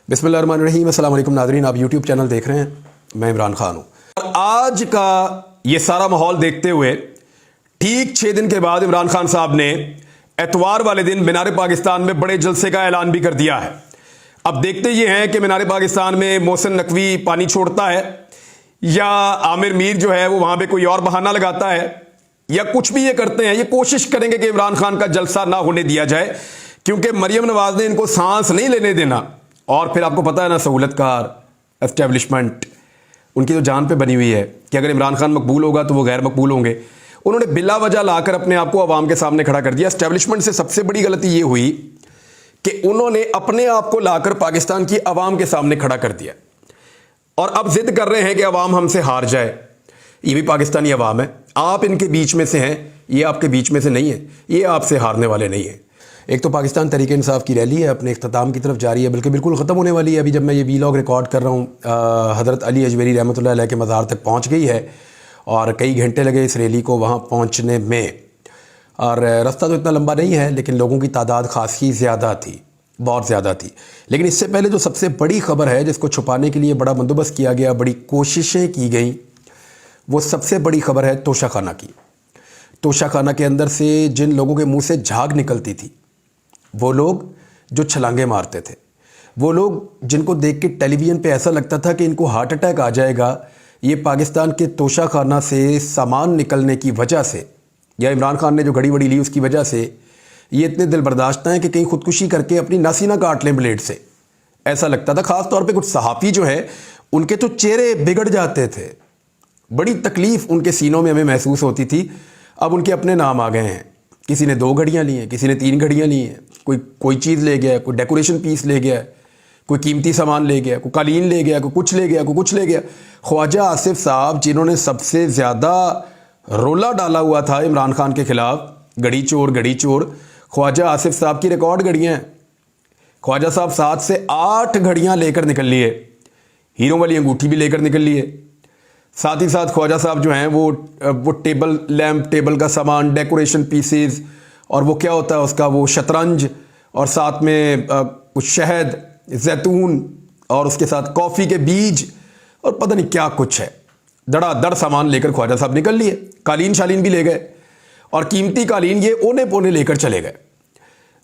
बिस्मिल्लाहिर्रहमानिर्रहीम। अस्सलाम वालेकुम नाज़रीन, आप यूट्यूब चैनल देख रहे हैं, मैं इमरान खान हूँ। और आज का ये सारा माहौल देखते हुए ठीक 6 दिन के बाद इमरान खान साहब ने एतवार वाले दिन मीनार पाकिस्तान में बड़े जलसे का ऐलान भी कर दिया है। अब देखते ये हैं कि मीनार पाकिस्तान में मोहसिन नकवी पानी छोड़ता है या आमिर मीर जो है वो वहाँ पे कोई और बहाना लगाता है या कुछ भी ये करते हैं। ये कोशिश करेंगे कि इमरान खान का जलसा ना होने दिया जाए, क्योंकि मरियम नवाज ने इनको सांस नहीं लेने देना। और फिर आपको पता है ना, सहूलतकार एस्टेब्लिशमेंट उनकी तो जान पे बनी हुई है कि अगर इमरान खान मकबूल होगा तो वो गैर मकबूल होंगे। उन्होंने बिला वजह लाकर अपने आप को अवाम के सामने खड़ा कर दिया। एस्टेब्लिशमेंट से सबसे बड़ी गलती ये हुई कि उन्होंने अपने आप को लाकर पाकिस्तान की अवाम के सामने खड़ा कर दिया और अब जिद कर रहे हैं कि अवाम हमसे हार जाए। ये भी पाकिस्तानी अवाम है, आप इनके बीच में से हैं, ये आपके बीच में से नहीं है, ये आपसे हारने वाले नहीं हैं। एक तो पाकिस्तान तहरीक इंसाफ की रैली है, अपने इख्तिताम की तरफ जारी है, बल्कि बिल्कुल ख़त्म होने वाली है। अभी जब मैं ये वीलॉग रिकॉर्ड कर रहा हूँ, हज़रत अली अजमेरी रहमतुल्लाह अलैह के मज़ार तक पहुँच गई है और कई घंटे लगे इस रैली को वहाँ पहुँचने में। और रास्ता तो इतना लंबा नहीं है, लेकिन लोगों की तादाद खासी ज़्यादा थी, बहुत ज़्यादा थी। लेकिन इससे पहले जो सबसे बड़ी ख़बर है, जिसको छुपाने के लिए बड़ा बंदोबस्त किया गया, बड़ी कोशिशें की गई, वो सबसे बड़ी ख़बर है तोशा खाना की। तोशा खाना के अंदर से जिन लोगों के मुंह से झाग निकलती थी, वो लोग जो छलांगे मारते थे, वो लोग जिनको देख के टेलीविज़न पे ऐसा लगता था कि इनको हार्ट अटैक आ जाएगा, ये पाकिस्तान के तोशा खाना से सामान निकलने की वजह से या इमरान खान ने जो घड़ी वड़ी ली उसकी वजह से ये इतने दिल बर्दाश्त हैं कि कहीं खुदकुशी करके अपनी नासी ना काट लें ब्लेड से। ऐसा लगता था। ख़ास तौर पे कुछ सहाफ़ी जो है, उनके तो चेहरे बिगड़ जाते थे, बड़ी तकलीफ़ उनके सीनों में हमें महसूस होती थी। अब उनके अपने नाम आ गए हैं, किसी ने 2 घड़ियाँ ली हैं, किसी ने 3 घड़ियाँ ली हैं, कोई चीज़ ले गया, कोई डेकोरेशन पीस ले गया, कोई कीमती सामान ले गया, कोई कालीन ले गया, कोई कुछ ले गया, कोई कुछ ले गया। ख्वाजा आसिफ साहब, जिन्होंने सबसे ज़्यादा रोला डाला हुआ था इमरान खान के ख़िलाफ़, घड़ी चोर, ख्वाजा आसिफ साहब की रिकॉर्ड घड़ियाँ हैं। ख्वाजा साहब 7 से 8 घड़ियाँ लेकर निकल लिए, हीरों वाली अंगूठी भी लेकर निकल लिए। साथ ही साथ ख्वाजा साहब जो हैं वो टेबल लैम्प, टेबल का सामान, डेकोरेशन पीसेस, और वो क्या होता है उसका, वो शतरंज, और साथ में कुछ शहद, जैतून, और उसके साथ कॉफ़ी के बीज, और पता नहीं क्या कुछ है। धड़ाधड़ सामान लेकर ख्वाजा साहब निकल लिए। कालीन शालीन भी ले गए, और कीमती कालीन ये ओने पोने लेकर चले गए।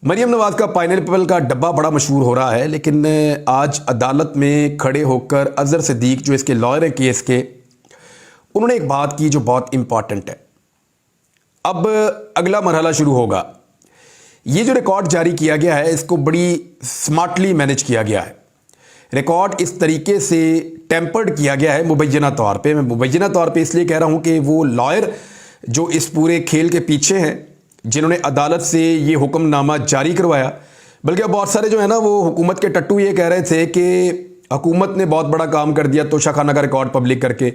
मरियम नवाज का पाइनएप्पल का डब्बा बड़ा मशहूर हो रहा है, लेकिन आज अदालत में खड़े होकर अजहर सिद्दीक जो इसके लॉयर हैं केस के, उन्होंने एक बात की जो बहुत इंपॉर्टेंट है। अब अगला मरहला शुरू होगा। ये जो रिकॉर्ड जारी किया गया है, इसको बड़ी स्मार्टली मैनेज किया गया है। रिकॉर्ड इस तरीके से टेम्पर्ड किया गया है मुबैना तौर पे। मैं मुबैना तौर पे इसलिए कह रहा हूँ कि वो लॉयर जो इस पूरे खेल के पीछे हैं, जिन्होंने अदालत से ये हुक्मनामा जारी करवाया, बल्कि अब बहुत सारे जो है ना, वो हुकूमत के टट्टू ये कह रहे थे कि हुकूमत ने बहुत बड़ा काम कर दिया तोशा खाना का रिकॉर्ड पब्लिक करके।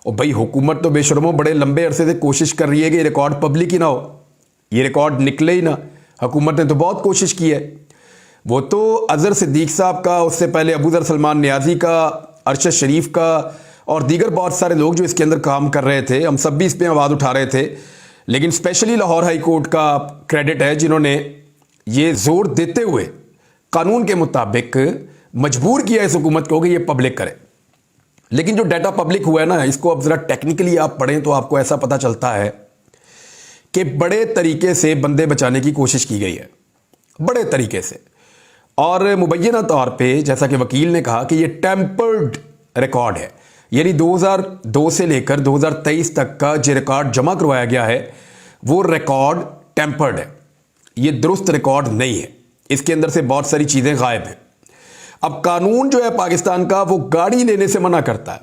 और भाई, हुकूमत तो बेशर्मो बड़े लंबे अरसे से कोशिश कर रही है कि रिकॉर्ड पब्लिक ही ना हो, ये रिकॉर्ड निकले ही ना। हुकूमत ने तो बहुत कोशिश की है। वो तो अजहर सिद्दीक साहब का, उससे पहले अबू ज़र सलमान नियाज़ी का, अरशद शरीफ का, और दीगर बहुत सारे लोग जो इसके अंदर काम कर रहे थे, हम सब भी इस पर आवाज़ उठा रहे थे। लेकिन स्पेशली लाहौर हाई कोर्ट का क्रेडिट है, जिन्होंने ये जोर देते हुए कानून के मुताबिक मजबूर किया इस हुकूमत को कि ये पब्लिक करे। लेकिन जो डाटा पब्लिक हुआ है ना, इसको अब ज़रा टेक्निकली आप पढ़ें तो आपको ऐसा पता चलता है कि बड़े तरीके से बंदे बचाने की कोशिश की गई है, बड़े तरीके से। और मुबैना तौर पे जैसा कि वकील ने कहा कि ये टेम्पर्ड रिकॉर्ड है, यानी 2002 से लेकर 2023 तक का जो रिकॉर्ड जमा करवाया गया है, वो रिकॉर्ड टेम्पर्ड है, ये दुरुस्त रिकॉर्ड नहीं है। इसके अंदर से बहुत सारी चीज़ें गायब हैं। अब कानून जो है पाकिस्तान का, वो गाड़ी लेने से मना करता है।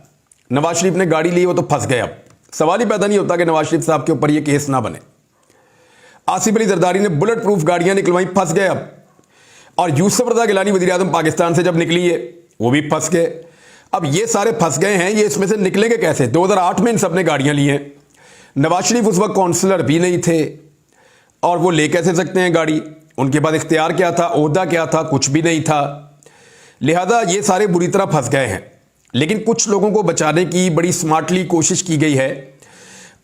नवाज शरीफ ने गाड़ी ली, वो तो फंस गए। अब सवाल ही पैदा नहीं होता कि नवाज शरीफ साहब के ऊपर ये केस ना बने। आसिफ अली जरदारी ने बुलेट प्रूफ गाड़ियां निकलवाई, फंस गए अब। और यूसुफ रज़ा गिलानी वज़ीर आज़म पाकिस्तान से जब निकली है, वो भी फंस गए। अब ये सारे फंस गए हैं, ये इसमें से निकलेंगे कैसे? 2008 में इन सब ने गाड़ियां ली हैं। नवाज शरीफ उस वक्त काउंसलर भी नहीं थे, और वो ले कैसे सकते हैं गाड़ी? उनके पास इख्तियार क्या था, ओहदा क्या था? कुछ भी नहीं था। लिहाजा ये सारे बुरी तरह फंस गए हैं। लेकिन कुछ लोगों को बचाने की बड़ी स्मार्टली कोशिश की गई है।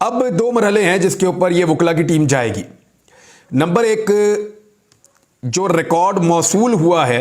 अब 2 मरहले हैं जिसके ऊपर ये वकला की टीम जाएगी। नंबर 1, जो रिकॉर्ड मौसूल हुआ है